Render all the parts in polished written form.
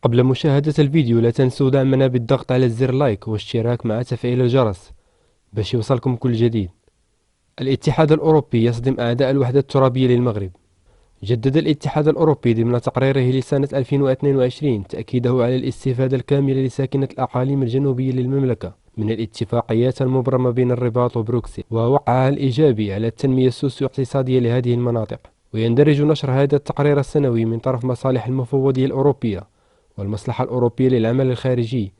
قبل مشاهدة الفيديو لا تنسوا دعمنا بالضغط على زر لايك واشتراك مع تفعيل الجرس باش يوصلكم كل جديد. الاتحاد الأوروبي يصدم أعداء الوحدة الترابية للمغرب. جدد الاتحاد الأوروبي ضمن تقريره لسنة 2022 تأكيده على الاستفادة الكاملة لساكنة الأقاليم الجنوبية للمملكة من الاتفاقيات المبرمة بين الرباط وبروكسل، ووقعها الإيجابي على التنمية السوسيو-اقتصادية لهذه المناطق. ويندرج نشر هذا التقرير السنوي من طرف مصالح المفوضية الأوروبية والمصلحة الأوروبية للعمل الخارجي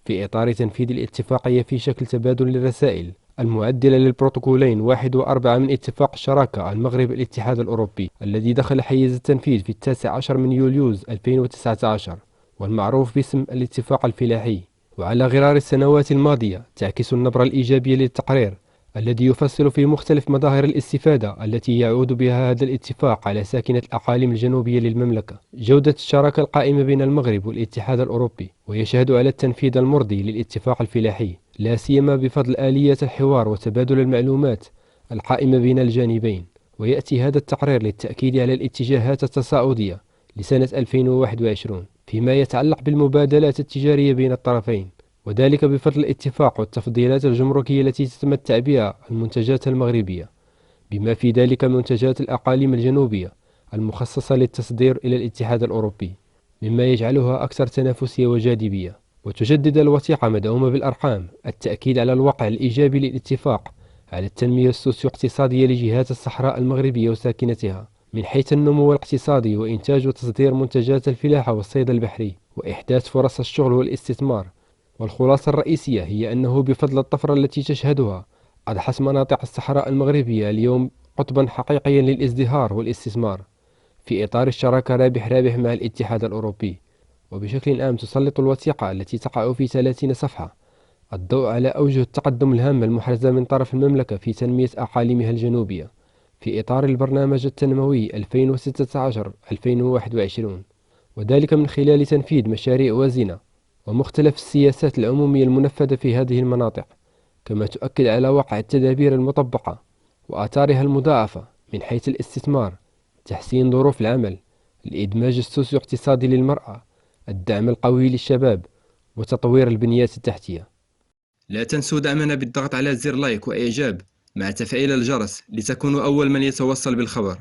في إطار تنفيذ الاتفاقية في شكل تبادل للرسائل المعدلة للبروتوكولين 1 و4 من اتفاق الشراكة المغرب الاتحاد الأوروبي الذي دخل حيز التنفيذ في 19 من يوليوز 2019 والمعروف باسم الاتفاق الفلاحي. وعلى غرار السنوات الماضية تعكس النبرة الإيجابية للتقرير الذي يفصل في مختلف مظاهر الاستفادة التي يعود بها هذا الاتفاق على ساكنة الأقاليم الجنوبية للمملكة. جودة الشراكة القائمة بين المغرب والاتحاد الأوروبي ويشهد على التنفيذ المرضي للاتفاق الفلاحي، لا سيما بفضل آليات الحوار وتبادل المعلومات القائمة بين الجانبين. ويأتي هذا التقرير للتأكيد على الاتجاهات التصاعدية لسنة 2021 فيما يتعلق بالمبادلات التجارية بين الطرفين، وذلك بفضل الاتفاق والتفضيلات الجمركية التي تتمتع بها المنتجات المغربية، بما في ذلك منتجات الأقاليم الجنوبية المخصصة للتصدير إلى الاتحاد الأوروبي، مما يجعلها أكثر تنافسية وجاذبية. وتجدد الوثيقة مدعومة بالأرقام التأكيد على الوقع الإيجابي للاتفاق على التنمية السوسيو-اقتصادية لجهات الصحراء المغربية وساكنتها من حيث النمو الاقتصادي وإنتاج وتصدير منتجات الفلاحة والصيد البحري وإحداث فرص الشغل والاستثمار. والخلاصة الرئيسية هي أنه بفضل الطفرة التي تشهدها أضحت مناطق الصحراء المغربية اليوم قطبا حقيقيا للازدهار والاستثمار في إطار الشراكة رابح رابح مع الاتحاد الأوروبي. وبشكل عام تسلط الوثيقة التي تقع في 30 صفحة الضوء على أوجه التقدم الهامة المحرزة من طرف المملكة في تنمية أقاليمها الجنوبية في إطار البرنامج التنموي 2016-2021، وذلك من خلال تنفيذ مشاريع وازنة ومختلف السياسات العمومية المنفذة في هذه المناطق، كما تؤكد على واقع التدابير المطبقة وآثارها المضاعفة من حيث الاستثمار، تحسين ظروف العمل، الإدماج السوسيو اقتصادي للمرأة، الدعم القوي للشباب، وتطوير البنيات التحتية. لا تنسوا دعمنا بالضغط على زر لايك وإعجاب مع تفعيل الجرس لتكونوا أول من يتوصل بالخبر.